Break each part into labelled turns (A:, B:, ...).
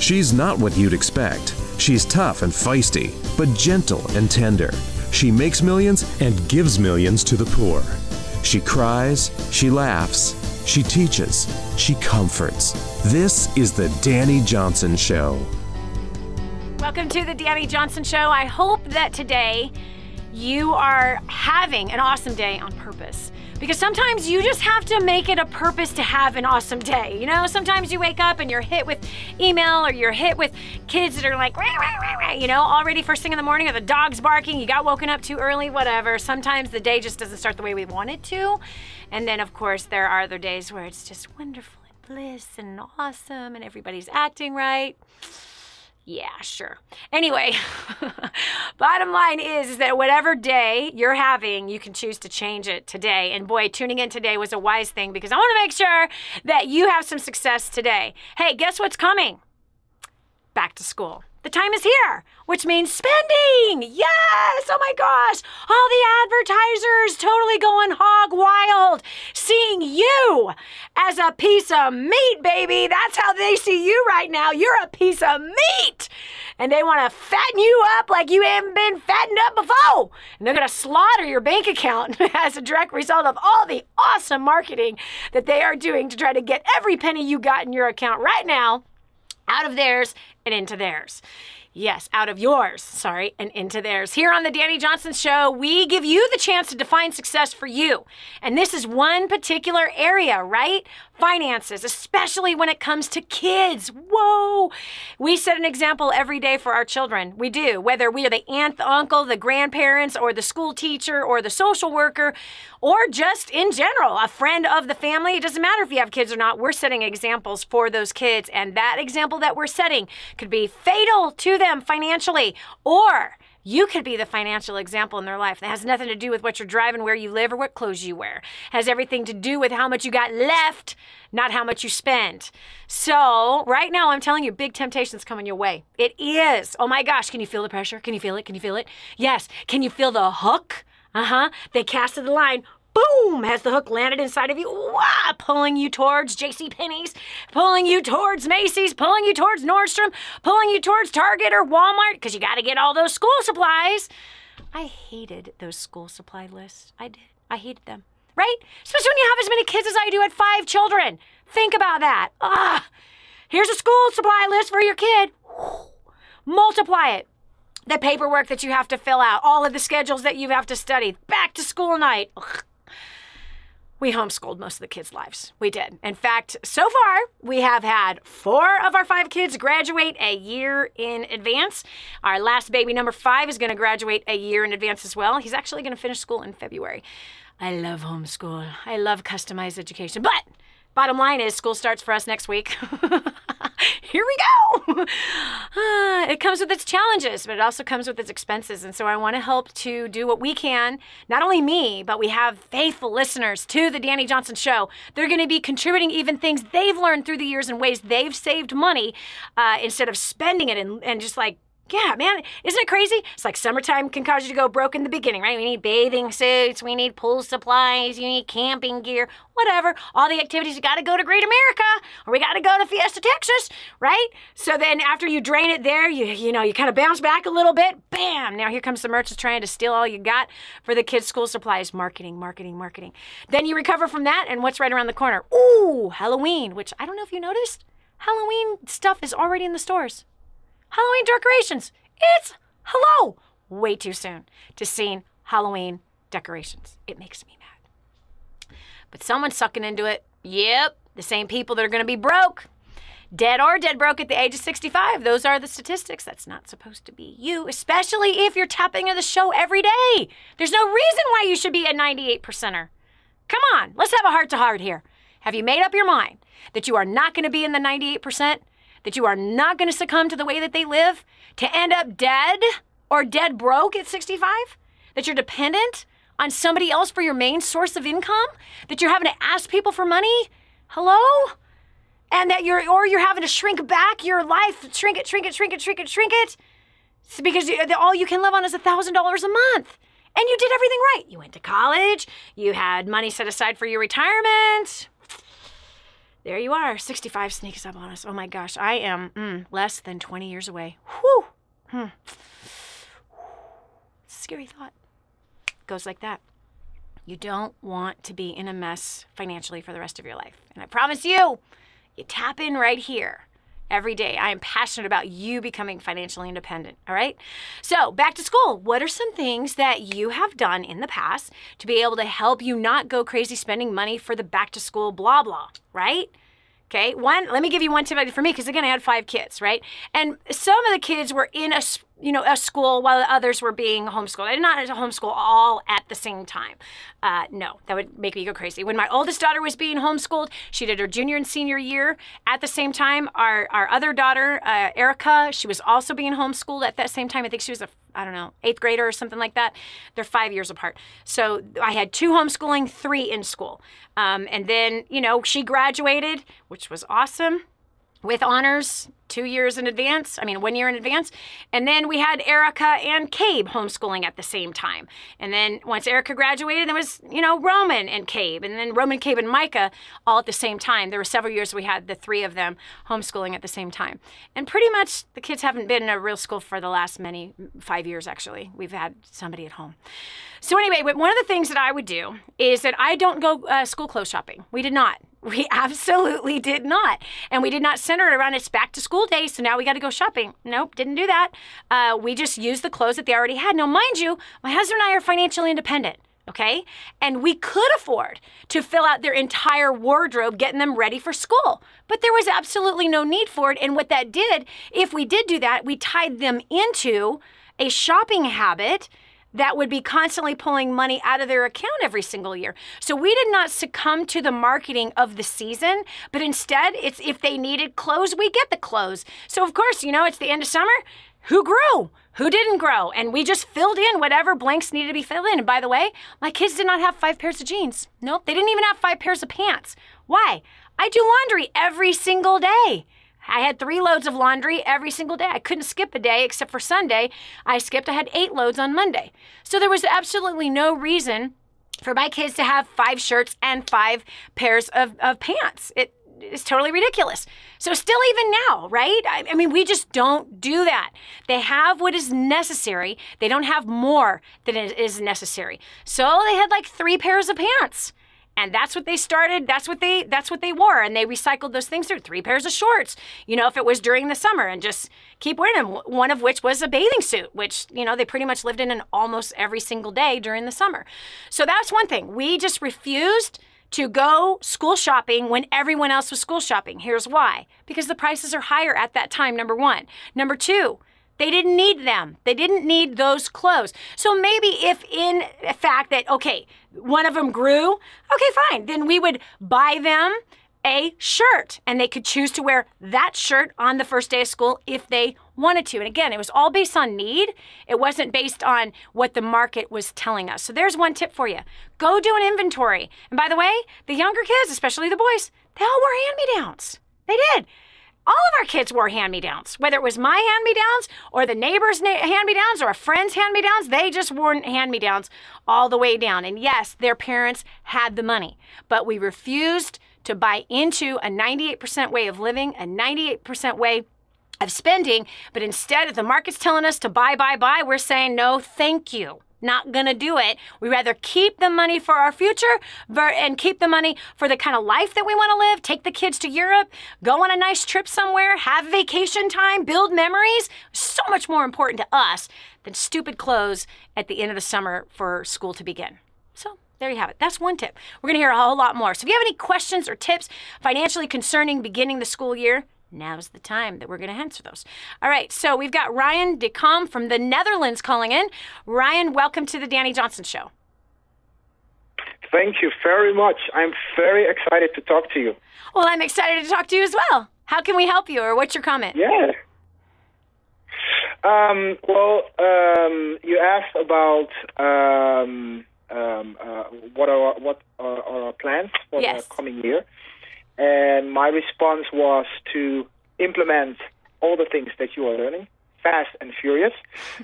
A: She's not what you'd expect. She's tough and feisty, but gentle and tender. She makes millions and gives millions to the poor. She cries, she laughs, she teaches, she comforts. This is the Dani Johnson Show.
B: Welcome to the Dani Johnson Show. I hope that today you are having an awesome day on purpose. Because sometimes you just have to make it a purpose to have an awesome day. You know, sometimes you wake up and you're hit with email or you're hit with kids that are like, rah, rah, rah, rah, you know, already first thing in the morning or the dog's barking, you got woken up too early, whatever. Sometimes the day just doesn't start the way we want it to. And then, of course, there are other days where it's just wonderful and bliss and awesome and everybody's acting right. Yeah, sure. Anyway, bottom line is that whatever day you're having, you can choose to change it today. And boy, tuning in today was a wise thing because I want to make sure that you have some success today. Hey, guess what's coming? Back to school. The time is here, which means spending. Yes, oh my gosh. All the advertisers totally going hog wild, seeing you as a piece of meat, baby. That's how they see you right now. You're a piece of meat. And they want to fatten you up like you haven't been fattened up before. And they're going to slaughter your bank account as a direct result of all the awesome marketing that they are doing to try to get every penny you got in your account right now out of theirs and into theirs. Yes, out of yours, sorry, and into theirs. Here on the Dani Johnson Show, we give you the chance to define success for you. And this is one particular area, right? Finances, especially when it comes to kids. Whoa! We set an example every day for our children. We do, whether we are the aunt, the uncle, the grandparents, or the school teacher, or the social worker, or just in general, a friend of the family. It doesn't matter if you have kids or not. We're setting examples for those kids. And that example that we're setting could be fatal to them financially, or you could be the financial example in their life. That has nothing to do with what you're driving, where you live, or what clothes you wear. It has everything to do with how much you got left, not how much you spend. So right now, I'm telling you, big temptation's coming your way. It is. Oh my gosh, can you feel the pressure? Can you feel it? Can you feel it? Yes. Can you feel the hook? They casted the line. Boom! Has the hook landed inside of you? Wah! Pulling you towards JCPenney's, pulling you towards Macy's, pulling you towards Nordstrom, pulling you towards Target or Walmart, because you got to get all those school supplies. I hated those school supply lists. I did. I hated them. Right? Especially when you have as many kids as I do at 5 children. Think about that. Here's a school supply list for your kid. Multiply it. The paperwork that you have to fill out, all of the schedules that you have to study, back to school night. Ugh. We homeschooled most of the kids' lives. We did. In fact, so far, we have had 4 of our 5 kids graduate a year in advance. Our last baby, number 5, is going to graduate a year in advance as well. He's actually going to finish school in February. I love homeschool. I love customized education. But bottom line is school starts for us next week. Here we go. It comes with its challenges, but it also comes with its expenses. And so I want to help to do what we can. Not only me, but we have faithful listeners to the Dani Johnson Show. They're going to be contributing even things they've learned through the years and ways they've saved money instead of spending it and just like, yeah, man, isn't it crazy? It's like summertime can cause you to go broke in the beginning, right? We need bathing suits, we need pool supplies, you need camping gear, whatever. All the activities, you got to go to Great America, or we got to go to Fiesta, Texas, right? So then after you drain it there, you kind of bounce back a little bit, bam! Now here comes the merchants trying to steal all you got for the kids' school supplies. Marketing, marketing, marketing. Then you recover from that, and what's right around the corner? Ooh, Halloween, which I don't know if you noticed. Halloween stuff is already in the stores. Halloween decorations. It's, hello, way too soon to see Halloween decorations. It makes me mad. But someone's sucking into it. Yep, the same people that are going to be broke. Dead or dead broke at the age of 65. Those are the statistics. That's not supposed to be you, especially if you're tapping into the show every day. There's no reason why you should be a 98%er. Come on, let's have a heart-to-heart here. Have you made up your mind that you are not going to be in the 98%? That you are not going to succumb to the way that they live, to end up dead or dead broke at 65? That you're dependent on somebody else for your main source of income? That you're having to ask people for money? Hello? And that you're having to shrink back your life, shrink it. It's because all you can live on is $1,000 a month. And you did everything right. You went to college. You had money set aside for your retirement. There you are. 65 sneaks up on us. Oh my gosh. I am less than 20 years away. Whew. Scary thought. Goes like that. You don't want to be in a mess financially for the rest of your life. And I promise you tap in right here. Every day, I am passionate about you becoming financially independent, all right? So back to school. What are some things that you have done in the past to be able to help you not go crazy spending money for the back to school blah, blah, right? Okay, let me give you one tip for me, because again, I had 5 kids, right? And some of the kids were in a school while the others were being homeschooled. I did not homeschool all at the same time. No, that would make me go crazy. When my oldest daughter was being homeschooled, she did her junior and senior year at the same time. Our other daughter, Erica, she was also being homeschooled at that same time. I think she was 8th grader or something like that. They're 5 years apart. So I had 2 homeschooling, 3 in school. And then, she graduated, which was awesome, with honors 1 year in advance. And then we had Erica and Cabe homeschooling at the same time. And then once Erica graduated, there was, Roman and Cabe. And then Roman, Cabe, and Micah all at the same time. There were several years we had the 3 of them homeschooling at the same time. And pretty much the kids haven't been in a real school for the last 5 years, actually. We've had somebody at home. So anyway, one of the things that I would do is that I don't go school clothes shopping. We did not. We absolutely did not. And we did not center it around it's back to school day, so now we got to go shopping. Nope, didn't do that. We just used the clothes that they already had. Now, mind you, my husband and I are financially independent, okay? And we could afford to fill out their entire wardrobe, getting them ready for school. But there was absolutely no need for it. And what that did, if we did do that, we tied them into a shopping habit that would be constantly pulling money out of their account every single year. So we did not succumb to the marketing of the season, but instead, it's if they needed clothes, we get the clothes. So of course, it's the end of summer. Who grew? Who didn't grow? And we just filled in whatever blanks needed to be filled in. And by the way, my kids did not have 5 pairs of jeans. Nope, they didn't even have 5 pairs of pants. Why? I do laundry every single day. I had 3 loads of laundry every single day. I couldn't skip a day except for Sunday. I skipped. I had 8 loads on Monday. So there was absolutely no reason for my kids to have 5 shirts and 5 pairs of pants. It is totally ridiculous. So still even now, right? I mean, we just don't do that. They have what is necessary. They don't have more than is necessary. So they had like 3 pairs of pants. And that's what they started, that's what they wore. And they recycled those things through 3 pairs of shorts, if it was during the summer, and just keep wearing them. One of which was a bathing suit, which, they pretty much lived in almost every single day during the summer. So that's one thing. We just refused to go school shopping when everyone else was school shopping. Here's why. Because the prices are higher at that time, number 1. Number 2, they didn't need them. They didn't need those clothes. So maybe if in fact that, okay, one of them grew, okay, fine. Then we would buy them a shirt and they could choose to wear that shirt on the first day of school if they wanted to. And again, it was all based on need. It wasn't based on what the market was telling us. So there's one tip for you. Go do an inventory. And by the way, the younger kids, especially the boys, they all wore hand-me-downs. They did. All of our kids wore hand-me-downs, whether it was my hand-me-downs or the neighbor's hand-me-downs or a friend's hand-me-downs. They just wore hand-me-downs all the way down. And yes, their parents had the money, but we refused to buy into a 98% way of living, a 98% way of spending. But instead, if the market's telling us to buy, we're saying, no, thank you. Not gonna do it. We rather keep the money for our future and keep the money for the kind of life that we want to live. Take the kids to Europe, go on a nice trip somewhere, have vacation time, build memories. So much more important to us than stupid clothes at the end of the summer for school to begin. So there you have it. That's one tip. We're gonna hear a whole lot more. So if you have any questions or tips financially concerning beginning the school year, now's the time that we're going to answer those. All right, so we've got Ryan de Kam from the Netherlands calling in. Ryan, welcome to the Dani Johnson Show.
C: Thank you very much. I'm very excited to talk to you.
B: Well, I'm excited to talk to you as well. How can we help you, or what's your comment?
C: Yeah. You asked about what are our plans for the coming year. And my response was to implement all the things that you are learning, fast and furious,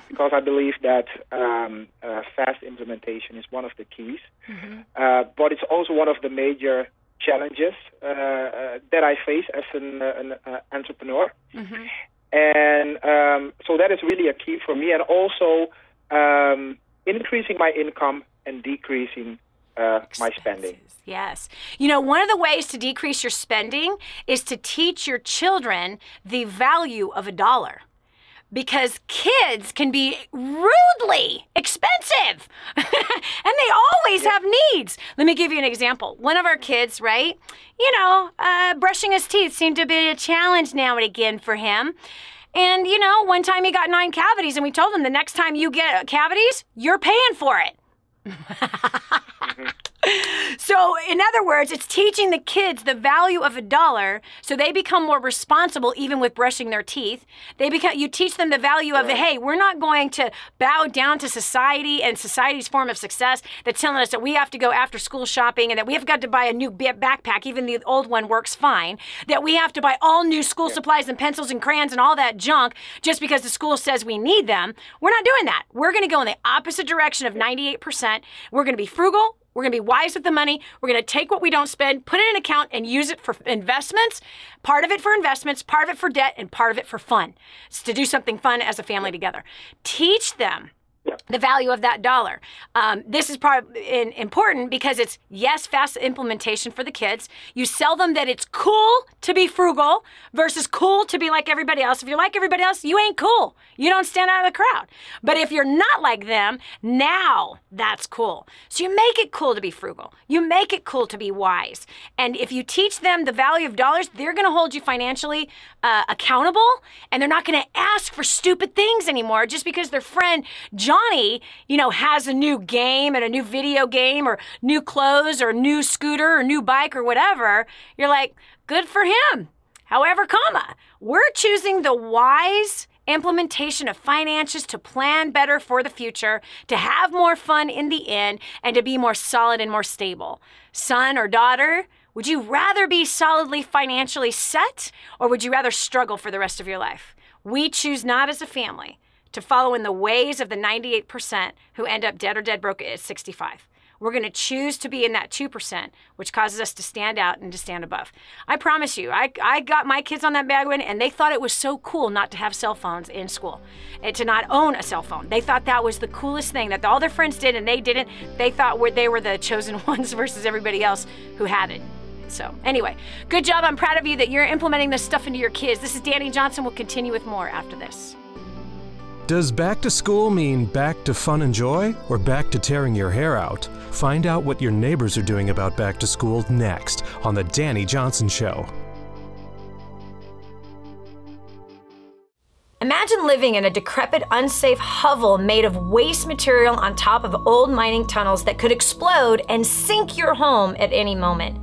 C: because I believe that fast implementation is one of the keys. Mm-hmm. But it's also one of the major challenges that I face as an entrepreneur.
B: Mm-hmm.
C: And so that is really a key for me. And also increasing my income and decreasing my spending.
B: Yes. You know, one of the ways to decrease your spending is to teach your children the value of $1. Because kids can be rudely expensive and they always have needs. Let me give you an example. One of our kids, right, brushing his teeth seemed to be a challenge now and again for him. And, one time he got 9 cavities and we told him the next time you get cavities, you're paying for it. So, in other words, it's teaching the kids the value of $1 so they become more responsible even with brushing their teeth. You teach them the value of, hey, we're not going to bow down to society and society's form of success that's telling us that we have to go after school shopping and that we have got to buy a new backpack, even the old one works fine, that we have to buy all new school supplies and pencils and crayons and all that junk just because the school says we need them. We're not doing that. We're going to go in the opposite direction of 98%. We're going to be frugal. We're going to be wise with the money. We're going to take what we don't spend, put it in an account, and use it for investments. Part of it for investments, part of it for debt, and part of it for fun. It's to do something fun as a family together. Teach them the value of that $1. This is important because it's, yes, fast implementation for the kids. You sell them that it's cool to be frugal versus cool to be like everybody else. If you're like everybody else, you ain't cool. You don't stand out of the crowd. But if you're not like them, now that's cool. So you make it cool to be frugal. You make it cool to be wise. And if you teach them the value of dollars, they're going to hold you financially accountable, and they're not going to ask for stupid things anymore just because their friend Johnny, has a new game and a new video game or new clothes or new scooter or new bike or whatever. You're like, good for him. However, we're choosing the wise implementation of finances to plan better for the future, to have more fun in the end, and to be more solid and more stable. Son or daughter, would you rather be solidly financially set, or would you rather struggle for the rest of your life? We choose not as a family to follow in the ways of the 98% who end up dead or dead broke at 65. We're going to choose to be in that 2%, which causes us to stand out and to stand above. I promise you, I got my kids on that bandwagon, and they thought it was so cool not to have cell phones in school and to not own a cell phone. They thought that was the coolest thing, that all their friends did and they didn't. They thought they were the chosen ones versus everybody else who had it. So anyway, good job. I'm proud of you that you're implementing this stuff into your kids. This is Dani Johnson. We'll continue with more after this.
A: Does back to school mean back to fun and joy, or back to tearing your hair out? Find out what your neighbors are doing about back to school next on The Dani Johnson Show.
B: Imagine living in a decrepit, unsafe hovel made of waste material on top of old mining tunnels that could explode and sink your home at any moment.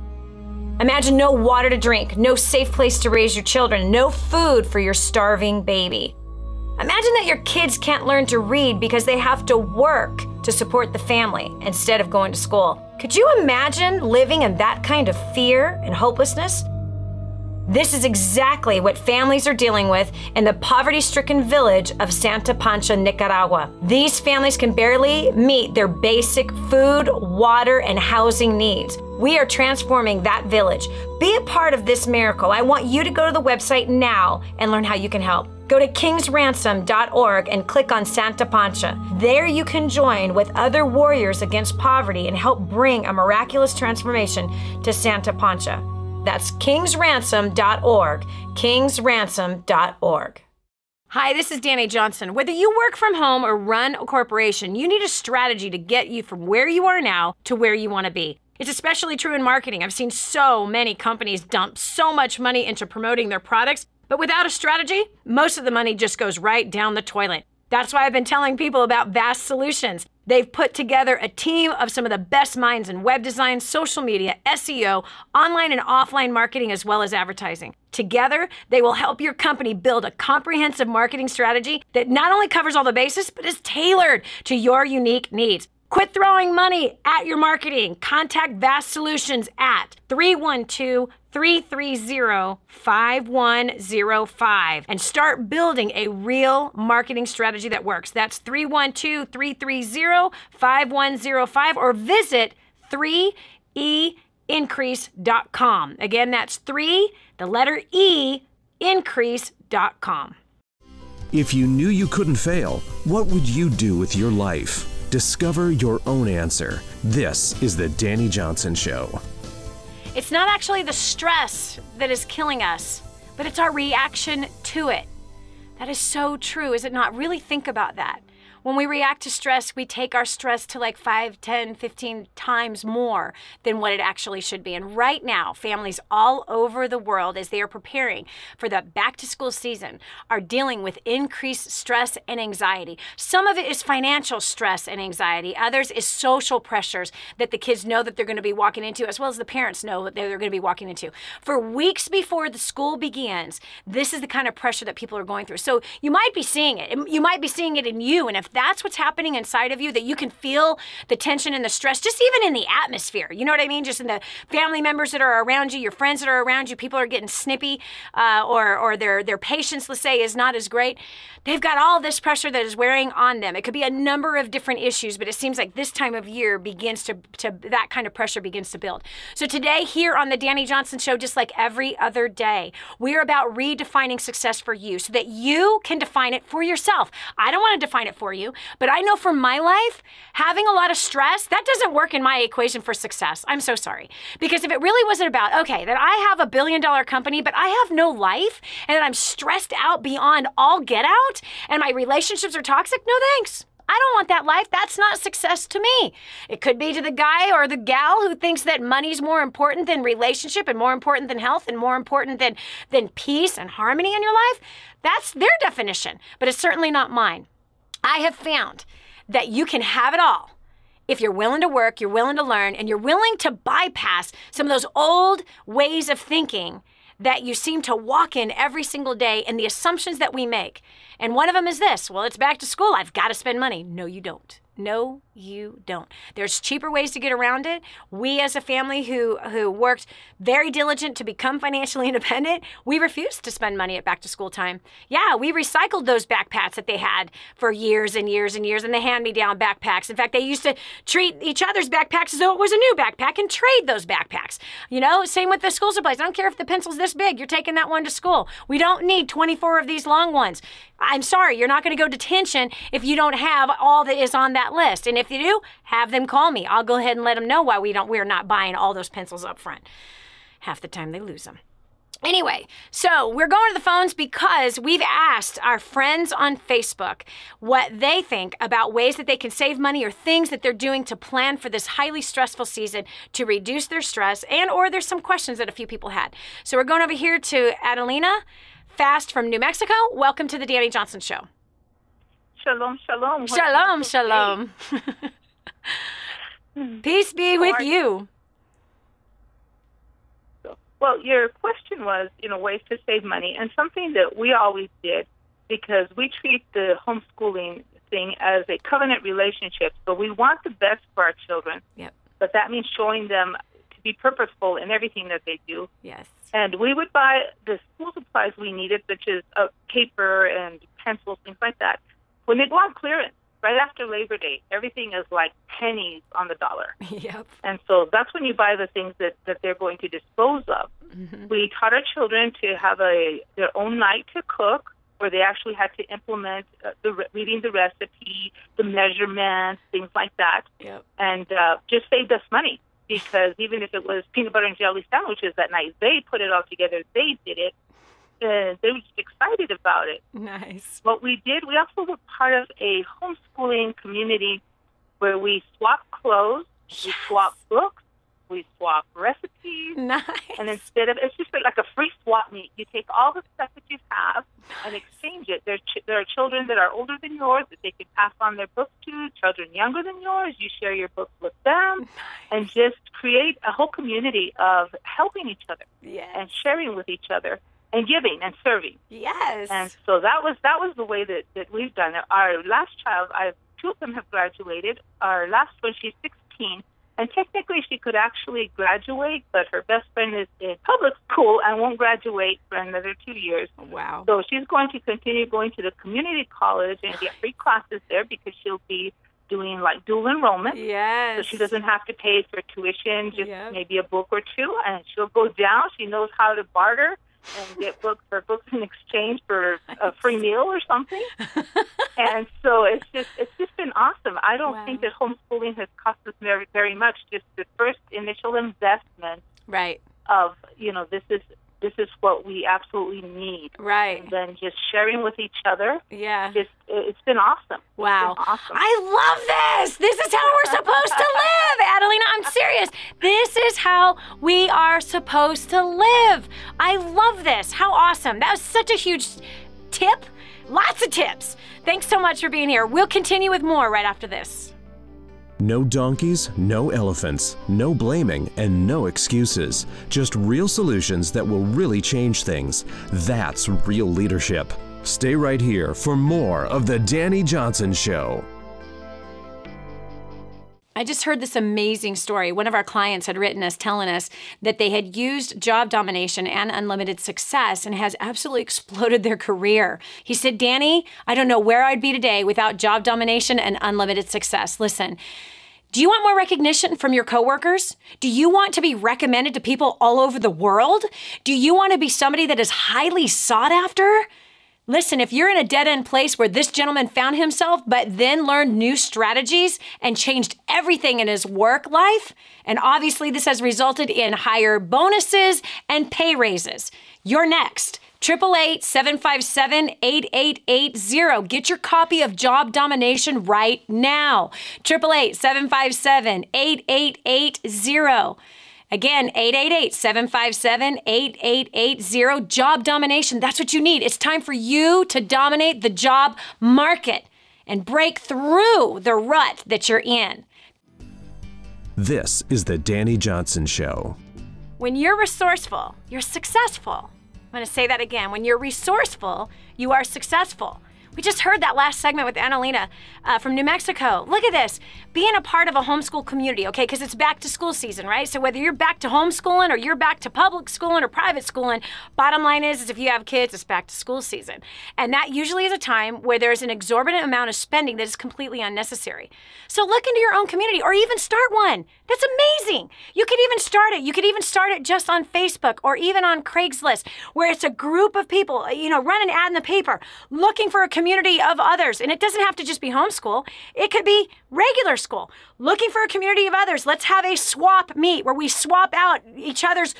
B: Imagine no water to drink, no safe place to raise your children, no food for your starving baby. Imagine that your kids can't learn to read because they have to work to support the family instead of going to school. Could you imagine living in that kind of fear and hopelessness? This is exactly what families are dealing with in the poverty-stricken village of Santa Pancha, Nicaragua. These families can barely meet their basic food, water, and housing needs. We are transforming that village. Be a part of this miracle. I want you to go to the website now and learn how you can help. Go to kingsransom.org and click on Santa Pancha. There you can join with other warriors against poverty and help bring a miraculous transformation to Santa Pancha. That's kingsransom.org, kingsransom.org. Hi, this is Dani Johnson. Whether you work from home or run a corporation, you need a strategy to get you from where you are now to where you want to be. It's especially true in marketing. I've seen so many companies dump so much money into promoting their products, but without a strategy, most of the money just goes right down the toilet. That's why I've been telling people about Vast Solutions. They've put together a team of some of the best minds in web design, social media, SEO, online and offline marketing, as well as advertising. Together, they will help your company build a comprehensive marketing strategy that not only covers all the bases, but is tailored to your unique needs. Quit throwing money at your marketing. Contact Vast Solutions at 312-330-5105 and start building a real marketing strategy that works. That's 312-330-5105 or visit 3EE increase.com. Again, that's 3, the letter E, increase.com.
A: If you knew you couldn't fail, what would you do with your life? Discover your own answer. This is the Dani Johnson Show.
B: It's not actually the stress that is killing us, but it's our reaction to it. That is so true, is it not? Really think about that. When we react to stress, we take our stress to like 5, 10, 15 times more than what it actually should be. And right now, families all over the world, as they are preparing for the back-to-school season, are dealing with increased stress and anxiety. Some of it is financial stress and anxiety. Others is social pressures that the kids know that they're going to be walking into, as well as the parents know that they're going to be walking into. For weeks before the school begins, this is the kind of pressure that people are going through. So you might be seeing it. You might be seeing it in you. And if that's what's happening inside of you, that you can feel the tension and the stress, just even in the atmosphere, you know what I mean? Just in the family members that are around you, your friends that are around you, people are getting snippy, or their patience, let's say, is not as great. They've got all this pressure that is wearing on them. It could be a number of different issues, but it seems like this time of year begins to that kind of pressure begins to build. So today here on the Dani Johnson Show, just like every other day, we're about redefining success for you so that you can define it for yourself. I don't want to define it for you, but I know for my life, having a lot of stress, that doesn't work in my equation for success. I'm so sorry. Because if it really wasn't about, okay, that I have $1 billion company, but I have no life, and that I'm stressed out beyond all get out, and my relationships are toxic, no thanks. I don't want that life. That's not success to me. It could be to the guy or the gal who thinks that money's more important than relationship and more important than health and more important than peace and harmony in your life. That's their definition, but it's certainly not mine. I have found that you can have it all if you're willing to work, you're willing to learn, and you're willing to bypass some of those old ways of thinking that you seem to walk in every single day and the assumptions that we make. And one of them is this: well, it's back to school, I've got to spend money. No, you don't. No, you don't. There's cheaper ways to get around it. We as a family who worked very diligent to become financially independent, we refused to spend money at back to school time. Yeah, we recycled those backpacks that they had for years and years and years, and the hand-me-down backpacks. In fact, they used to treat each other's backpacks as though it was a new backpack and trade those backpacks. You know, same with the school supplies. I don't care if the pencil's this big, you're taking that one to school. We don't need 24 of these long ones. I'm sorry, you're not going to go to detention if you don't have all that is on that list. And if you do, have them call me. I'll go ahead and let them know why we're not buying all those pencils up front. Half the time they lose them. Anyway, so we're going to the phones because we've asked our friends on Facebook what they think about ways that they can save money or things that they're doing to plan for this highly stressful season to reduce their stress, and or there's some questions that a few people had. So we're going over here to Adelina Fast from New Mexico. Welcome to the Dani Johnson Show.
D: Shalom, shalom.
B: Shalom, shalom. Peace be with you.
D: Well, your question was, ways to save money, and something that we always did, because we treat the homeschooling thing as a covenant relationship. So we want the best for our children.
B: Yep.
D: But that means showing them to be purposeful in everything that they do.
B: Yes.
D: And we would buy the school supplies we needed, such as paper and pencils, things like that. When they go on clearance, right after Labor Day, everything is like pennies on the dollar.
B: Yep.
D: And so that's when you buy the things that they're going to dispose of. Mm-hmm. We taught our children to have their own night to cook, where they actually had to implement reading the recipe, the measurements, things like that.
B: Yep. And
D: just saved us money, because even if it was peanut butter and jelly sandwiches that night, they put it all together, they did it. And they were just excited about it.
B: Nice.
D: What we did, we also were part of a homeschooling community where we swapped clothes, we swapped books, we swapped recipes.
B: Nice.
D: And instead of, it's just like a free swap meet. You take all the stuff that you have and exchange it. There are children that are older than yours that they can pass on their books to, children younger than yours. You share your books with them.
B: Nice. And
D: just create a whole community of helping each other.
B: Yes.
D: And sharing with each other. And giving and serving.
B: Yes.
D: And so that was the way that we've done it. Our last child, two of them have graduated. Our last one, she's 16, and technically she could actually graduate, but her best friend is in public school and won't graduate for another 2 years.
B: Wow.
D: So she's going to continue going to the community college and get free classes there, because she'll be doing like dual enrollment.
B: Yes.
D: So she doesn't have to pay for tuition, just maybe a book or two, and she'll go down. She knows how to barter and get books in exchange for a free meal or something. And so it's just been awesome. I don't think that homeschooling has cost us very, very much. Just the first initial investment,
B: right?
D: Of this is what we absolutely need,
B: right?
D: And then just sharing with each other.
B: Yeah,
D: it's been awesome.
B: Wow,
D: been awesome.
B: I love this. This is how we're supposed to live, Adelina. I'm serious. This is how we are supposed to live. I love this. How awesome! That was such a huge tip. Lots of tips. Thanks so much for being here. We'll continue with more right after this.
A: No donkeys, no elephants, no blaming, and no excuses. Just real solutions that will really change things. That's real leadership. Stay right here for more of The Dani Johnson Show.
B: I just heard this amazing story. One of our clients had written us telling us that they had used job domination and unlimited success and has absolutely exploded their career. He said, Dani, I don't know where I'd be today without job domination and unlimited success. Listen, do you want more recognition from your coworkers? Do you want to be recommended to people all over the world? Do you want to be somebody that is highly sought after? Listen, if you're in a dead-end place where this gentleman found himself, but then learned new strategies and changed everything in his work life, and obviously this has resulted in higher bonuses and pay raises, you're next. 888-757-8880. Get your copy of Job Domination right now. 888-757-8880. Again, 888-757-8880. Job domination. That's what you need. It's time for you to dominate the job market and break through the rut that you're in.
A: This is The Dani Johnson Show.
B: When you're resourceful, you're successful. I'm going to say that again. When you're resourceful, you are successful. We just heard that last segment with Annalena from New Mexico. Look at this, being a part of a homeschool community, okay, because it's back to school season, right? So whether you're back to homeschooling or you're back to public schooling or private schooling, bottom line is if you have kids, it's back to school season. And that usually is a time where there's an exorbitant amount of spending that is completely unnecessary. So look into your own community or even start one. That's amazing. You could even start it. You could even start it just on Facebook or even on Craigslist, where it's a group of people, run an ad in the paper, looking for a community of others. And it doesn't have to just be homeschool. It could be regular school. Looking for a community of others. Let's have a swap meet where we swap out each other's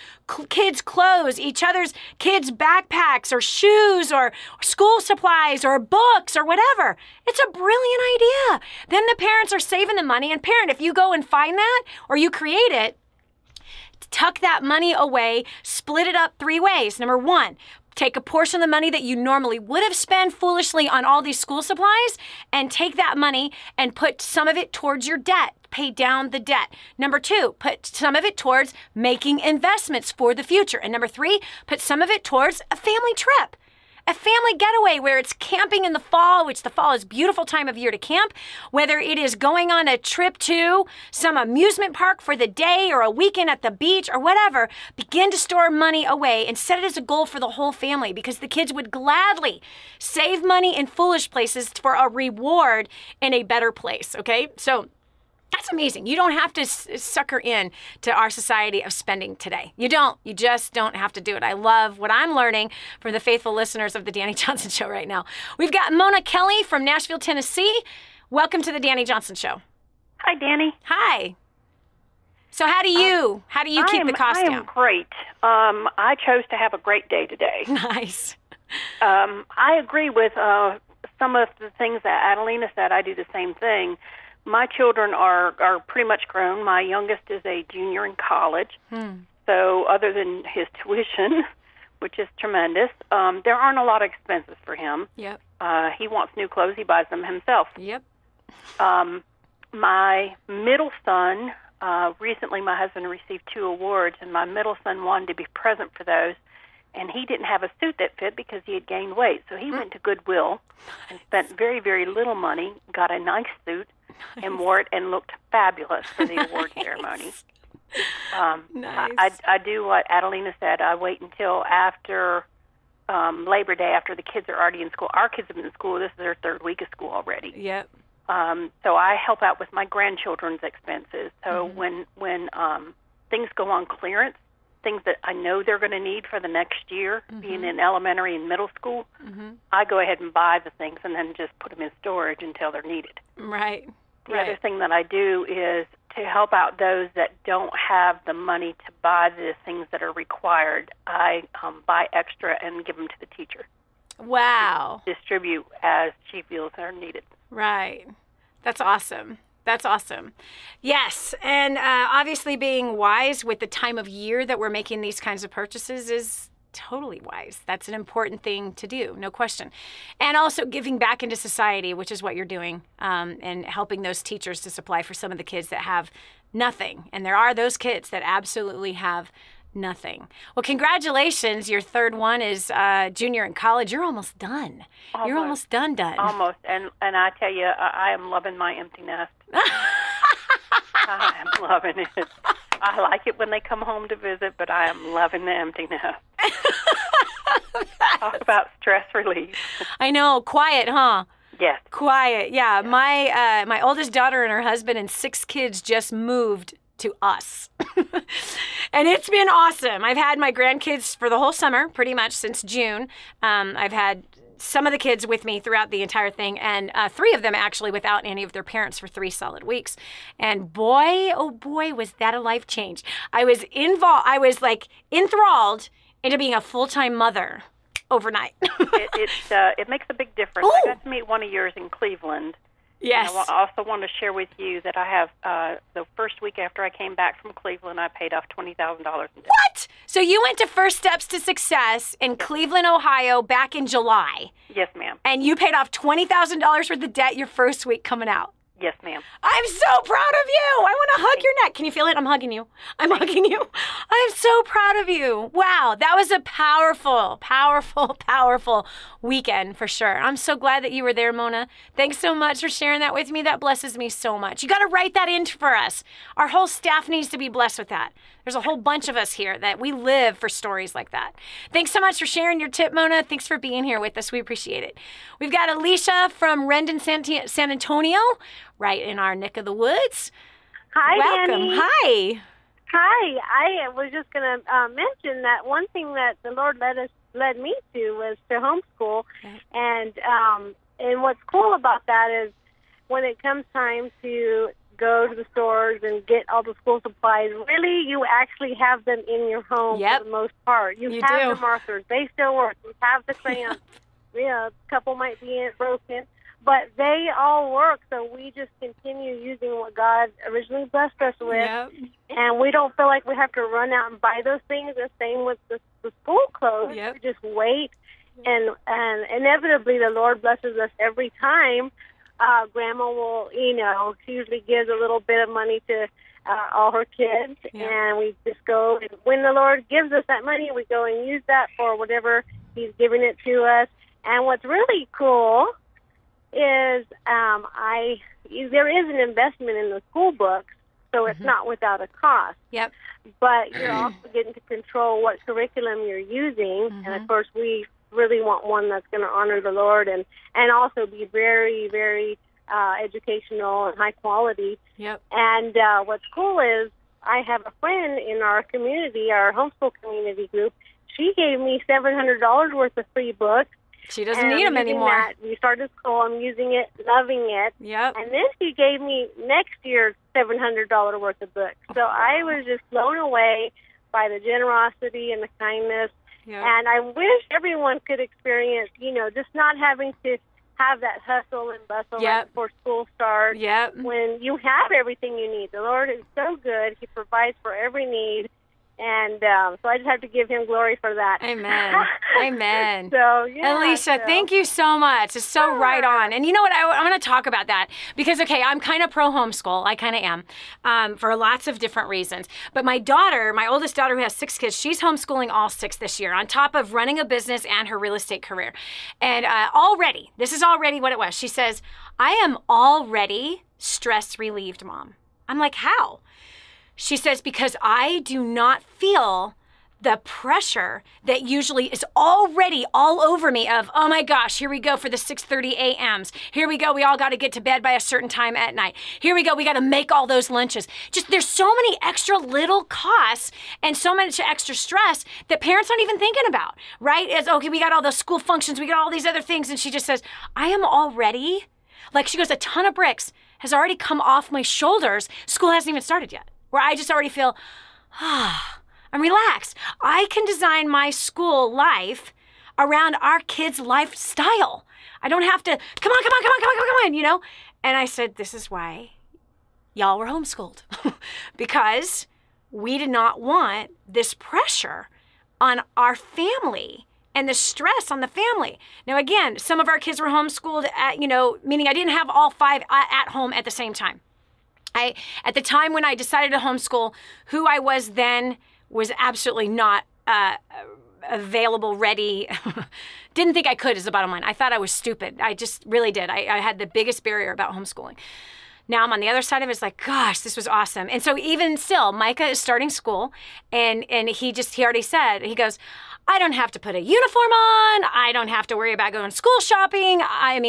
B: kids' clothes, each other's kids' backpacks or shoes or school supplies or books or whatever. It's a brilliant idea. Then the parents are saving the money. And parent, if you go and find that or you create it, tuck that money away, split it up 3 ways. Number 1, take a portion of the money that you normally would have spent foolishly on all these school supplies and take that money and put some of it towards your debt. Pay down the debt. Number 2, put some of it towards making investments for the future. And number 3, put some of it towards a family trip. A family getaway where it's camping in the fall, which the fall is a beautiful time of year to camp, whether it is going on a trip to some amusement park for the day or a weekend at the beach or whatever. Begin to store money away and set it as a goal for the whole family because the kids would gladly save money in foolish places for a reward in a better place, okay? So that's amazing. You don't have to sucker in to our society of spending today. You don't. You just don't have to do it. I love what I'm learning from the faithful listeners of the Dani Johnson Show right now. We've got Mona Kelly from Nashville, Tennessee. Welcome to the Dani Johnson Show.
E: Hi, Dani.
B: Hi. So how do you keep the cost down?
E: I am great. I chose to have a great day today.
B: Nice.
E: I agree with some of the things that Adelina said. I do the same thing. My children are pretty much grown. My youngest is a junior in college. So other than his tuition, which is tremendous, there aren't a lot of expenses for him.
B: Yep.
E: He wants new clothes. He buys them himself.
B: Yep.
E: My middle son, recently my husband received 2 awards, and my middle son wanted to be present for those. And he didn't have a suit that fit because he had gained weight. So he went to Goodwill and spent very, very little money, got a nice suit, and wore it and looked fabulous for the award ceremony.
B: Nice.
E: I do what Adelina said. I wait until after Labor Day, after the kids are already in school. Our kids have been in school. This is their 3rd week of school already.
B: Yep.
E: So I help out with my grandchildren's expenses. So when things go on clearance, things that I know they're going to need for the next year, being in elementary and middle school, I go ahead and buy the things and then just put them in storage until they're needed.
B: Right.
E: The other thing that I do is to help out those that don't have the money to buy the things that are required. I buy extra and give them to the teacher.
B: Wow.
E: Distribute as she feels are needed.
B: Right. That's awesome. That's awesome. Yes. And obviously being wise with the time of year that we're making these kinds of purchases is totally wise. That's an important thing to do, no question. And also giving back into society, which is what you're doing, and helping those teachers to supply for some of the kids that have nothing. And there are those kids that absolutely have nothing. Well, congratulations. Your third one is junior in college. You're almost done.
E: Almost.
B: You're almost done.
E: Almost. And I tell you, I am loving my empty nest. I am loving it. I like it when they come home to visit, but I am loving the empty nest. Talk about stress relief.
B: I know. Quiet, huh?
E: Yes.
B: Quiet. Yeah. My oldest daughter and her husband and 6 kids just moved to us. And it's been awesome. I've had my grandkids for the whole summer, pretty much since June. I've had some of the kids with me throughout the entire thing, and 3 of them actually without any of their parents for 3 solid weeks. And boy, oh boy, was that a life change. I was enthralled into being a full-time mother overnight.
E: It makes a big difference.
B: Ooh.
E: I got to meet one of yours in Cleveland.
B: Yes.
E: And I also want to share with you that I have, the first week after I came back from Cleveland, I paid off $20,000 in debt.
B: What? So you went to First Steps to Success in Cleveland, Ohio back in July.
E: Yes, ma'am.
B: And you paid off $20,000 worth of debt your first week coming out.
E: Yes, ma'am.
B: I'm so proud of you. I want to hug your neck. Can you feel it? I'm hugging you. I'm hugging you. I'm so proud of you. Wow. That was a powerful, powerful, powerful weekend for sure. I'm so glad that you were there, Mona. Thanks so much for sharing that with me. That blesses me so much. You got to write that in for us. Our whole staff needs to be blessed with that. There's a whole bunch of us here that we live for stories like that. Thanks so much for sharing your tip, Mona. Thanks for being here with us. We appreciate it. We've got Alicia from Rendon, San Antonio, right in our neck of the woods.
F: Hi,
B: welcome.
F: Dani.
B: Hi.
F: Hi. I was just going to mention that one thing that the Lord led me to was to homeschool, and what's cool about that is when it comes time to go to the stores and get all the school supplies, really you actually have them in your home for the most part. You have the markers. They still work. You have the crayons. A couple might be broken, but they all work. So we just continue using what God originally blessed us with, and we don't feel like we have to run out and buy those things. The same with the school clothes. We just wait, and inevitably the Lord blesses us every time. Grandma will, she usually gives a little bit of money to all her kids, and we just go, and when the Lord gives us that money, we go and use that for whatever He's giving it to us. And what's really cool is there is an investment in the school books, so it's not without a cost.
B: Yep.
F: But you're also getting to control what curriculum you're using, and of course we really want one that's going to honor the Lord and also be very, very educational and high quality.
B: Yep.
F: And what's cool is I have a friend in our community, our homeschool community group. She gave me $700 worth of free books.
B: She doesn't need them anymore.
F: We started school. I'm using it, loving it.
B: Yep.
F: And then she gave me next year's $700 worth of books. So I was just blown away by the generosity and the kindness. Yep. And I wish everyone could experience, just not having to have that hustle and bustle right before school starts.
B: Yep.
F: When you have everything you need. The Lord is so good. He provides for every need. And so I just have to give Him glory for that.
B: Amen. Amen.
F: So,
B: Alicia, thank you so much. It's so right on. And you know what? I'm going to talk about that because, okay, I'm kind of pro homeschool. I kind of am for lots of different reasons. But my daughter, my oldest daughter who has 6 kids, she's homeschooling all 6 this year on top of running a business and her real estate career. And this is already what it was. She says, I am already stress relieved, Mom. I'm like, how? She says, because I do not feel the pressure that usually is already all over me of, oh my gosh, here we go for the 6:30 a.m.s. Here we go, we all got to get to bed by a certain time at night. Here we go, we got to make all those lunches. Just there's so many extra little costs and so much extra stress that parents aren't even thinking about, right? It's, okay, we got all those school functions, we got all these other things. And she just says, I am already, like she goes, a ton of bricks has already come off my shoulders. School hasn't even started yet. Where I just already feel, I'm relaxed. I can design my school life around our kids' lifestyle. I don't have to, come on, you know? And I said, this is why y'all were homeschooled. Because we did not want this pressure on our family and the stress on the family. Now, again, some of our kids were homeschooled at, you know, meaning I didn't have all 5 at home at the same time. At the time when I decided to homeschool, who I was then was absolutely not available, ready. Didn't think I could is the bottom line. I thought I was stupid. I just really did. I had the biggest barrier about homeschooling. Now I'm on the other side of it. It's like, gosh, this was awesome. And so even still, Micah is starting school, and he already said, he goes, I don't have to put a uniform on. I don't have to worry about going school shopping.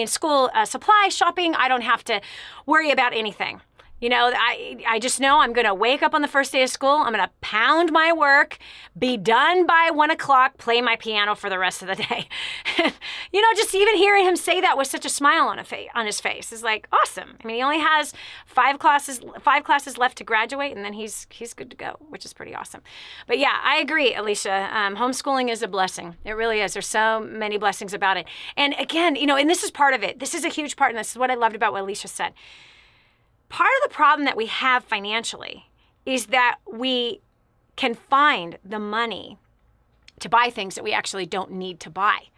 B: School supply shopping. I don't have to worry about anything. You know, I just know I'm going to wake up on the first day of school. I'm going to pound my work, be done by 1 o'clock, play my piano for the rest of the day. You know, just even hearing him say that with such a smile on his face is like awesome. I mean, he only has 5 classes left to graduate, and then he's good to go, which is pretty awesome. But yeah, I agree, Alicia. Homeschooling is a blessing. It really is. There's so many blessings about it. And again, you know, and this is part of it. This is a huge part, and this is what I loved about what Alicia said. Part of the problem that we have financially is that we can find the money to buy things that we actually don't need to buy.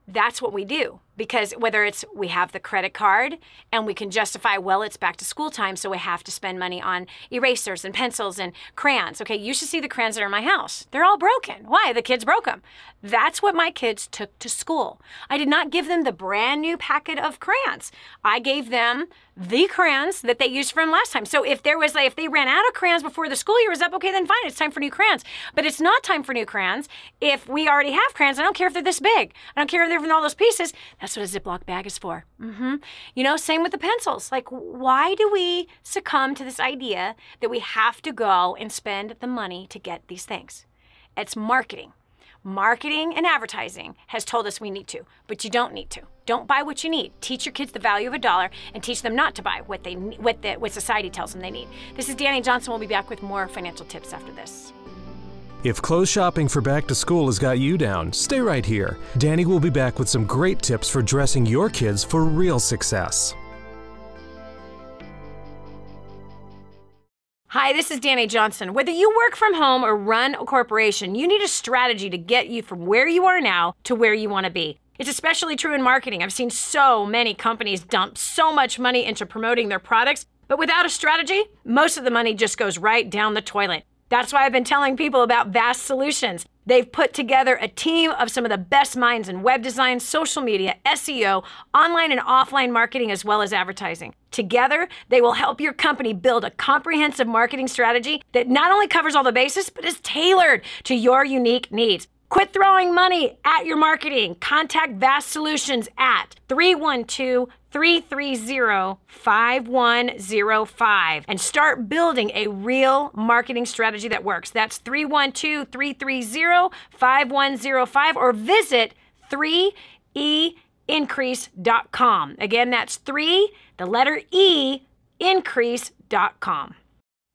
B: That's what we do, because whether it's we have the credit card and we can justify, well, it's back to school time, so we have to spend money on erasers and pencils and crayons. Okay, you should see the crayons that are in my house. They're all broken. Why? The kids broke them. That's what my kids took to school. I did not give them the brand new packet of crayons. I gave them the crayons that they used from last time. So if they ran out of crayons before the school year was up, okay, then fine, it's time for new crayons. But it's not time for new crayons if we already have crayons. I don't care if they're this big. I don't care if they're in all those pieces. That's what a Ziploc bag is for. You know, same with the pencils. Like, why do we succumb to this idea that we have to go and spend the money to get these things? It's marketing. Marketing and advertising has told us we need to, but you don't need to. Don't buy what you need. Teach your kids the value of $1 and teach them not to buy what society tells them they need. This is Dani Johnson. We'll be back with more financial tips after this.
A: If clothes shopping for back to school has got you down, stay right here. Dani will be back with some great tips for dressing your kids for real success.
B: Hi, this is Dani Johnson. Whether you work from home or run a corporation, you need a strategy to get you from where you are now to where you want to be. It's especially true in marketing. I've seen so many companies dump so much money into promoting their products, but without a strategy, most of the money just goes right down the toilet. That's why I've been telling people about Vast Solutions. They've put together a team of some of the best minds in web design, social media, SEO, online and offline marketing, as well as advertising. Together, they will help your company build a comprehensive marketing strategy that not only covers all the bases, but is tailored to your unique needs. Quit throwing money at your marketing. Contact Vast Solutions at 312-330-5105 and start building a real marketing strategy that works. That's 312-330-5105 or visit 3eincrease.com. Again, that's 3, the letter E, increase.com.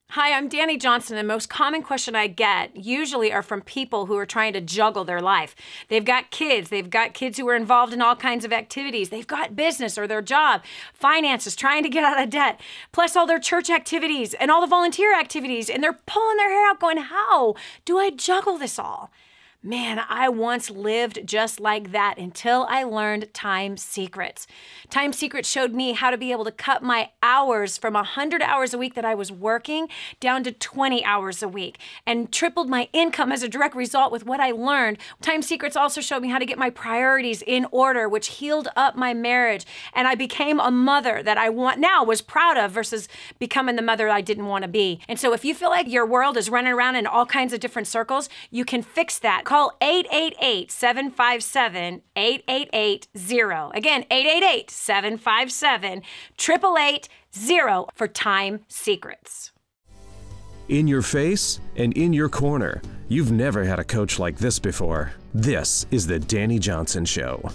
B: Hi, I'm Dani Johnson. The most common question I get usually are from people who are trying to juggle their life. They've got kids who are involved in all kinds of activities. They've got business or their job, finances, trying to get out of debt, plus all their church activities and all the volunteer activities, and they're pulling their hair out going, how do I juggle this all? Man, I once lived just like that until I learned Time Secrets. Time Secrets showed me how to be able to cut my hours from 100 hours a week that I was working down to 20 hours a week and tripled my income as a direct result with what I learned. Time Secrets also showed me how to get my priorities in order, which healed up my marriage. And I became a mother that I was proud of versus becoming the mother I didn't want to be. And so if you feel like your world is running around in all kinds of different circles, you can fix that. Call 888-757-8880. Again, 888-757-8880 for Time Secrets.
A: In your face and in your corner. You've never had a coach like this before. This is the Dani Johnson Show.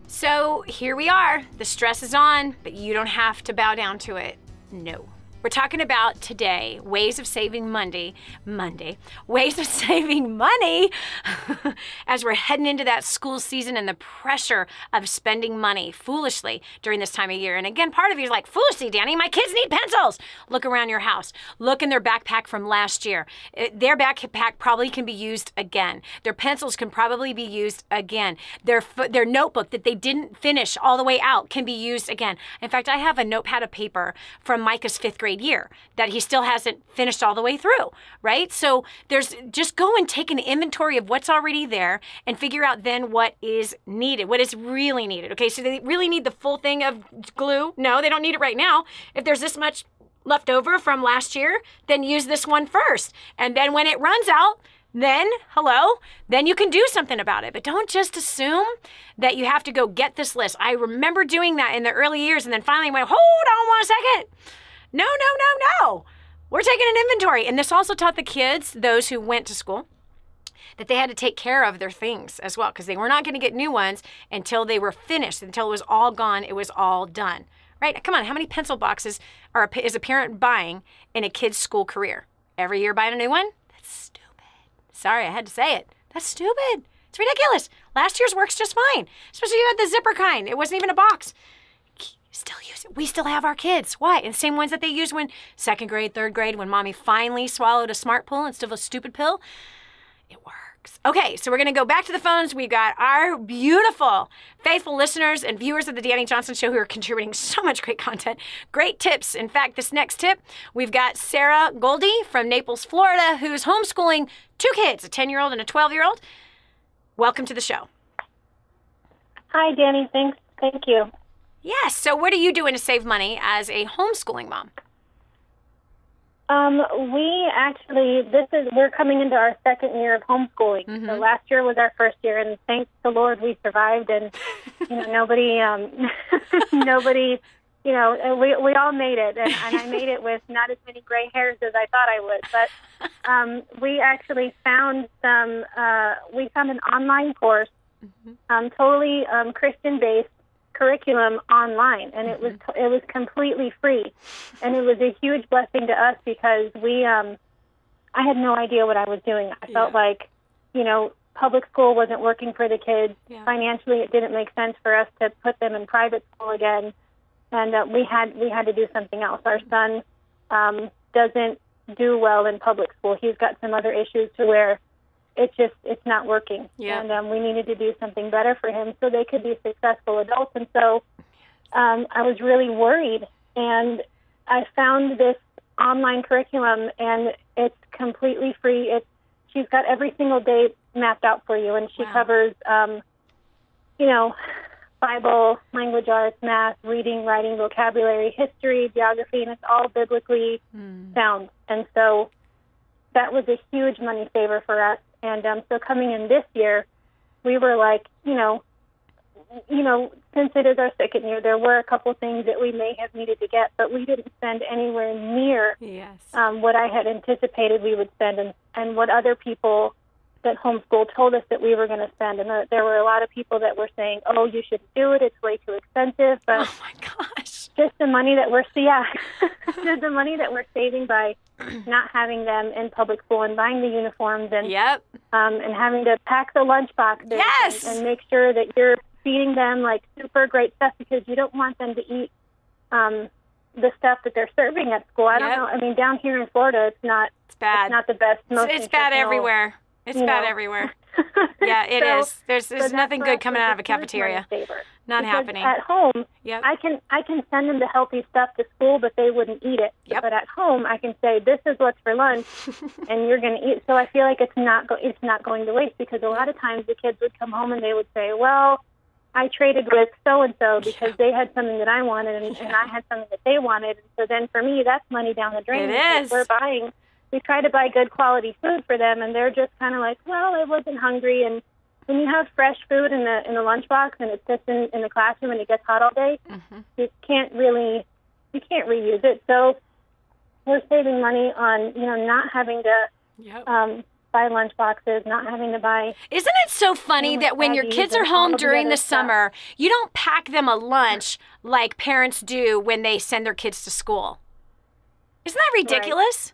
B: So here we are. The stress is on, but you don't have to bow down to it. No. We're talking about today, ways of saving Monday, ways of saving money as we're heading into that school season and the pressure of spending money foolishly during this time of year. And again, part of you is like, foolishly, Dani, my kids need pencils. Look around your house. Look in their backpack from last year. Their backpack probably can be used again. Their pencils can probably be used again. Their notebook that they didn't finish all the way out can be used again. In fact, I have a notepad of paper from Micah's 5th grade year that he still hasn't finished all the way through, right? So just go and take an inventory of what's already there and figure out then what is needed, what is really needed. Okay, so they really need the full thing of glue? No, they don't need it right now. If there's this much left over from last year, then use this one first. And then when it runs out, then you can do something about it. But don't just assume that you have to go get this list. I remember doing that in the early years and then finally went, hold on one second. No. We're taking an inventory. And this also taught the kids, those who went to school, that they had to take care of their things as well, because they were not going to get new ones until they were finished, until it was all gone, it was all done. Right? Come on, how many pencil boxes is a parent buying in a kid's school career? Every year buying a new one? That's stupid. Sorry, I had to say it. That's stupid. It's ridiculous. Last year's works just fine, especially if you had the zipper kind. It wasn't even a box. Still use it. We still have our kids. Why? And same ones that they used when 2nd grade, 3rd grade, when mommy finally swallowed a smart pill instead of a stupid pill. It works. Okay, so we're going to go back to the phones. We've got our beautiful, faithful listeners and viewers of the Dani Johnson Show who are contributing so much great content, great tips. In fact, this next tip, we've got Sarah Goldie from Naples, Florida, who's homeschooling 2 kids, a 10-year-old and a 12-year-old. Welcome to the show.
F: Hi, Dani. Thanks. Thank you.
B: Yes. So what are you doing to save money as a homeschooling mom?
F: We're coming into our 2nd year of homeschooling.
B: Mm-hmm.
F: So last year was our 1st year, and thanks to the Lord we survived, and nobody, we all made it, and I made it with not as many gray hairs as I thought I would. But we actually found we found an online course, totally Christian-based curriculum online, and it was completely free, and it was a huge blessing to us because I had no idea what I was doing. I felt like public school wasn't working for the kids. Financially, it didn't make sense for us to put them in private school again, and we had to do something else. Our son doesn't do well in public school. He's got some other issues to where it's not working. And we needed to do something better for him so they could be successful adults. And so I was really worried, and I found this online curriculum, and it's completely free. She's got every single day mapped out for you, and she covers, Bible, language arts, math, reading, writing, vocabulary, history, geography, and it's all biblically sound. And so that was a huge money saver for us. And so coming in this year, we were like, since it is our 2nd year, there were a couple things that we may have needed to get, but we didn't spend anywhere near what I had anticipated we would spend and what other people that homeschool told us that we were going to spend. And there were a lot of people that were saying, oh, you shouldn't do it, it's way too expensive. But
B: oh my gosh,
F: just the money that we're the money that we're saving by not having them in public school and buying the uniforms and and having to pack the lunch boxes and make sure that you're feeding them like super great stuff, because you don't want them to eat the stuff that they're serving at school. I don't know. I mean, down here in Florida, it's bad. It's not the best.
B: It's bad everywhere. It's bad everywhere. Yeah, it is. There's nothing good coming out of a cafeteria. Not happening.
F: At home,
B: yep.
F: I can send them the healthy stuff to school, but they wouldn't eat it.
B: Yep.
F: But at home, I can say, this is what's for lunch, and you're going to eat. So I feel like it's not going to waste, because a lot of times the kids would come home and they would say, well, I traded with so-and-so because they had something that I wanted, and I had something that they wanted. So then for me, that's money down the drain.
B: It is.
F: We try to buy good quality food for them, and they're just kind of like, well, I wasn't hungry. And when you have fresh food in the lunchbox and it sits in the classroom and it gets hot all day, you can't reuse it. So we're saving money on, not having to buy lunch boxes, not having to buy.
B: Isn't it so funny that when your kids are home during the summer, you don't pack them a lunch like parents do when they send their kids to school? Isn't that ridiculous? Right.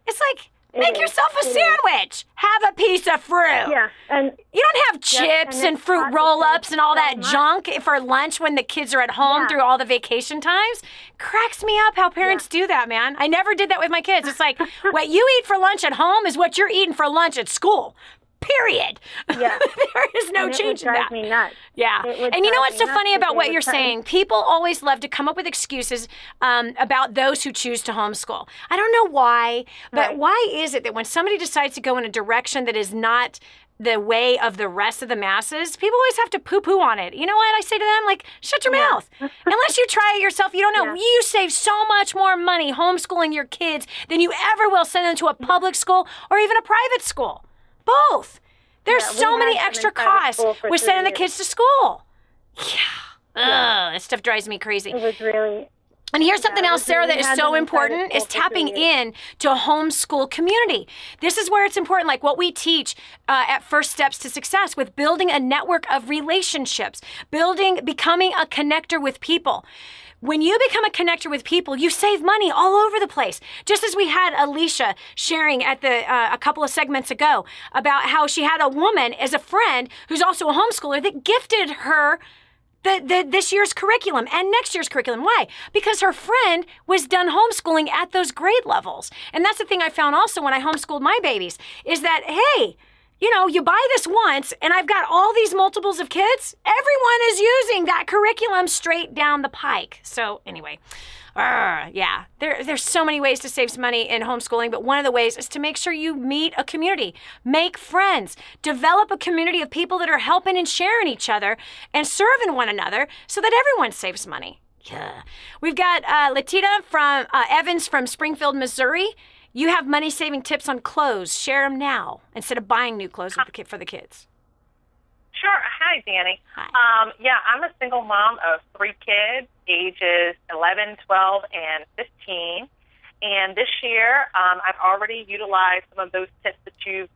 B: It's like, make yourself a sandwich. Have a piece of fruit.
F: Yeah. And
B: you don't have chips and fruit roll-ups and all that junk for lunch when the kids are at home through all the vacation times. Cracks me up how parents do that, man. I never did that with my kids. It's like, what you eat for lunch at home is what you're eating for lunch at school. Period.
F: Yeah.
B: There is no change in that.
F: It would drive me nuts.
B: Yeah. And you know what's so funny about what you're saying? People always love to come up with excuses about those who choose to homeschool. I don't know why, but why is it that when somebody decides to go in a direction that is not the way of the rest of the masses, people always have to poo-poo on it? You know what I say to them? Like, shut your mouth. Unless you try it yourself, you don't know. You save so much more money homeschooling your kids than you ever will sending them to a public school or even a private school. Both. There's so many extra costs with sending the kids to school. Yeah. That stuff drives me crazy.
F: It was really.
B: And here's something else, Sarah, that is so important, is tapping in to a homeschool community. This is where it's important, like what we teach at First Steps to Success, with building a network of relationships, becoming a connector with people. When you become a connector with people, you save money all over the place. Just as we had Alicia sharing at a couple of segments ago about how she had a woman as a friend who's also a homeschooler that gifted her this year's curriculum and next year's curriculum. Why? Because her friend was done homeschooling at those grade levels. And that's the thing I found also when I homeschooled my babies, is that, hey, you buy this once, and I've got all these multiples of kids. Everyone is using that curriculum straight down the pike. So anyway, there's so many ways to save some money in homeschooling, but one of the ways is to make sure you meet a community, make friends, develop a community of people that are helping and sharing each other and serving one another so that everyone saves money. Yeah. We've got Latita from Evans from Springfield, Missouri. You have money-saving tips on clothes. Share them now instead of buying new clothes for the kids.
G: Sure. Hi, Dani.
B: Hi.
G: I'm a single mom of 3 kids, ages 11, 12, and 15. And this year, I've already utilized some of those tips that you've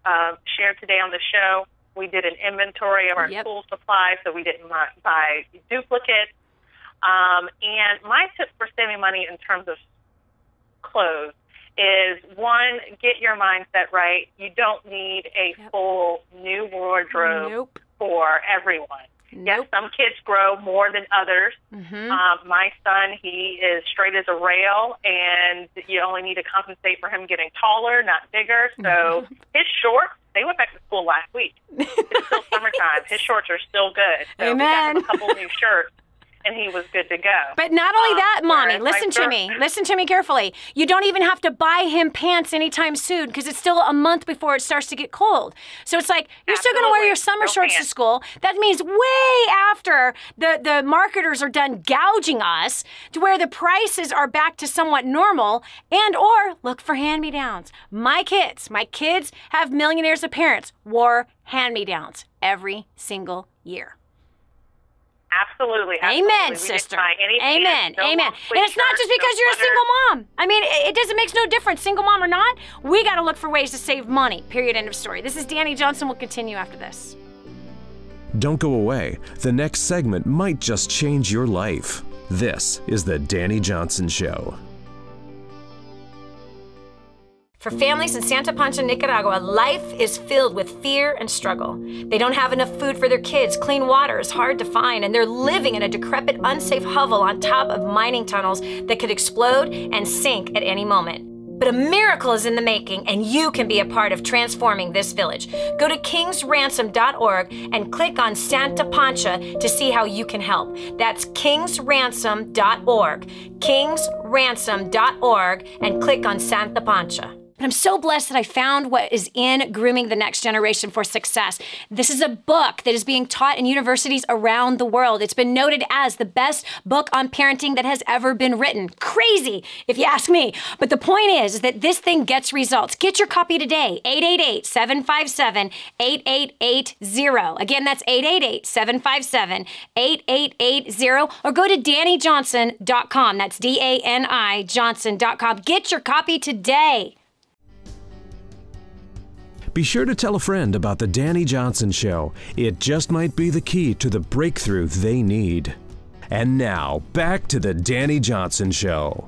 G: shared today on the show. We did an inventory of our school supplies, so we didn't buy duplicates. And my tips for saving money in terms of clothes is, one, get your mindset right. You don't need a full new wardrobe for everyone. Yes, some kids grow more than others. My son, he is straight as a rail, and you only need to compensate for him getting taller, not bigger. So his shorts, they went back to school last week. It's still summertime. His shorts are still good. So we got him a couple new shirts, and he was good to go.
B: But not only that, Mommy, listen to me. Listen to me carefully. You don't even have to buy him pants anytime soon, because it's still a month before it starts to get cold. So it's like, you're still going to wear your summer shorts to school. That means way after the marketers are done gouging us, to where the prices are back to somewhat normal, and or look for hand-me-downs. My kids have millionaires of parents, wore hand-me-downs every single year.
G: Absolutely.
B: Amen, sister. Amen. Amen. And it's not just because you're a single mom. I mean, it makes no difference, single mom or not. We got to look for ways to save money. Period. End of story. This is Dani Johnson. We'll continue after this.
A: Don't go away. The next segment might just change your life. This is the Dani Johnson Show.
B: For families in Santa Pancha, Nicaragua, life is filled with fear and struggle. They don't have enough food for their kids, clean water is hard to find, and they're living in a decrepit, unsafe hovel on top of mining tunnels that could explode and sink at any moment. But a miracle is in the making, and you can be a part of transforming this village. Go to kingsransom.org and click on Santa Pancha to see how you can help. That's kingsransom.org, kingsransom.org, and click on Santa Pancha. I'm so blessed that I found what is in Grooming the Next Generation for Success. This is a book that is being taught in universities around the world. It's been noted as the best book on parenting that has ever been written. Crazy, if you ask me. But the point is that this thing gets results. Get your copy today, 888-757-8880. Again, that's 888-757-8880. Or go to DaniJohnson.com. That's DANI Johnson.com. Get your copy today.
A: Be sure to tell a friend about the Dani Johnson Show. It just might be the key to the breakthrough they need. And now, back to the Dani Johnson Show.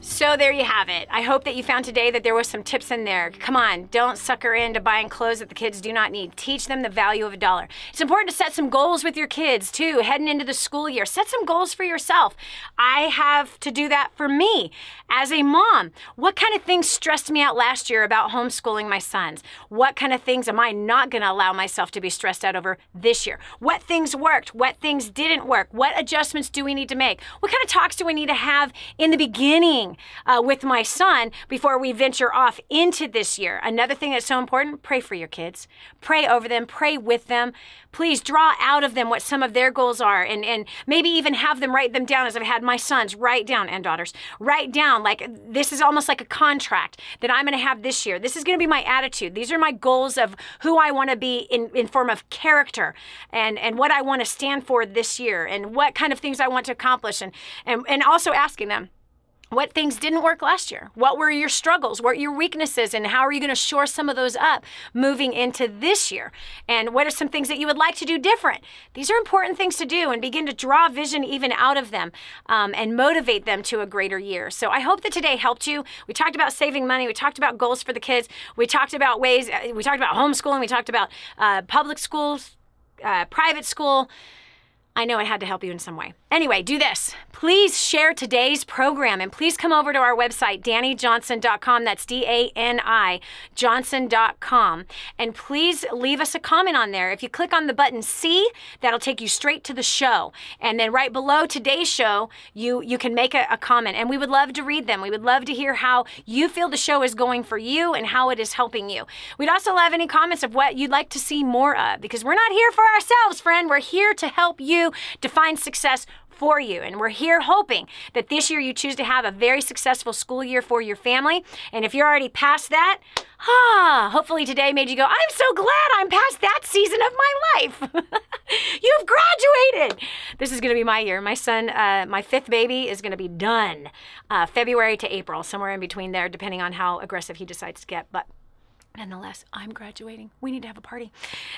B: So there you have it. I hope that you found today that there was some tips in there. Come on, don't sucker into buying clothes that the kids do not need. Teach them the value of $1. It's important to set some goals with your kids too, heading into the school year. Set some goals for yourself. I have to do that for me as a mom. What kind of things stressed me out last year about homeschooling my sons? What kind of things am I not going to allow myself to be stressed out over this year? What things worked? What things didn't work? What adjustments do we need to make? What kind of talks do we need to have in the beginning with my son before we venture off into this year? Another thing that's so important, pray for your kids. Pray over them, pray with them. Please draw out of them what some of their goals are, and maybe even have them write them down, as I've had my sons write down, and daughters, write down, like this is almost like a contract that I'm going to have this year. This is going to be my attitude. These are my goals of who I want to be in form of character, and what I want to stand for this year, and what kind of things I want to accomplish, and also asking them, what things didn't work last year? What were your struggles? What were your weaknesses? And how are you going to shore some of those up moving into this year? And what are some things that you would like to do different? These are important things to do, and begin to draw vision even out of them and motivate them to a greater year. So I hope that today helped you. We talked about saving money. We talked about goals for the kids. We talked about we talked about homeschooling. We talked about public schools, private school. I know I had to help you in some way. Anyway, do this. Please share today's program, and please come over to our website, DaniJohnson.com. That's DANI Johnson.com. And please leave us a comment on there. If you click on the button C, that'll take you straight to the show. And then right below today's show, you can make a comment, and we would love to read them. We would love to hear how you feel the show is going for you and how it is helping you. We'd also love any comments of what you'd like to see more of, because we're not here for ourselves, friend. We're here to help you define success for you. And we're here hoping that this year you choose to have a very successful school year for your family. And if you're already past that, hopefully today made you go, I'm so glad I'm past that season of my life. You've graduated. This is going to be my year. My son, my 5th baby, is going to be done February to April, somewhere in between there, depending on how aggressive he decides to get. But nonetheless, I'm graduating. We need to have a party.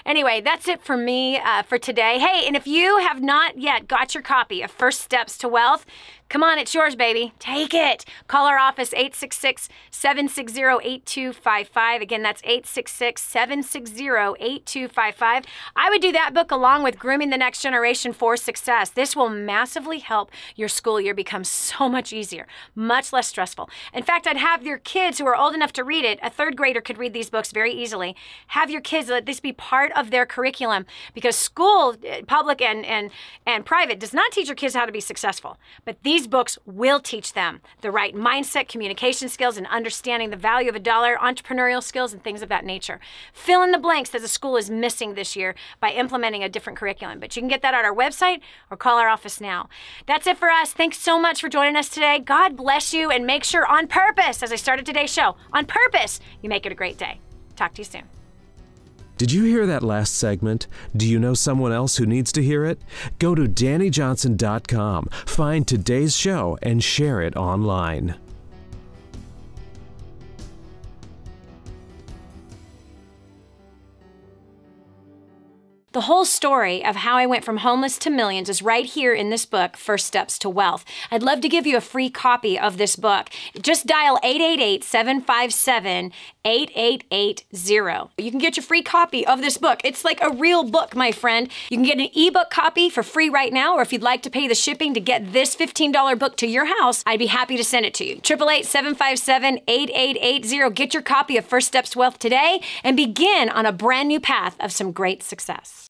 B: Anyway, that's it for me for today. Hey, and if you have not yet got your copy of First Steps to Wealth, come on, it's yours, baby. Take it. Call our office, 866-760-8255. Again, that's 866-760-8255. I would do that book along with Grooming the Next Generation for Success. This will massively help your school year become so much easier, much less stressful. In fact, I'd have your kids who are old enough to read it, a 3rd grader could read these books very easily. Have your kids let this be part of their curriculum, because school, public and private, does not teach your kids how to be successful. But these books will teach them the right mindset, communication skills, and understanding the value of $1, entrepreneurial skills, and things of that nature. Fill in the blanks that the school is missing this year by implementing a different curriculum. But you can get that at our website or call our office now. That's it for us. Thanks so much for joining us today. God bless you, and make sure on purpose, as I started today's show, on purpose, you make it a great day. Talk to you soon.
A: Did you hear that last segment? Do you know someone else who needs to hear it? Go to DaniJohnson.com, find today's show, and share it online.
B: The whole story of how I went from homeless to millions is right here in this book, First Steps to Wealth. I'd love to give you a free copy of this book. Just dial 888-757-8880. You can get your free copy of this book. It's like a real book, my friend. You can get an ebook copy for free right now, or if you'd like to pay the shipping to get this $15 book to your house, I'd be happy to send it to you. 888-757-8880. Get your copy of First Steps to Wealth today and begin on a brand new path of some great success.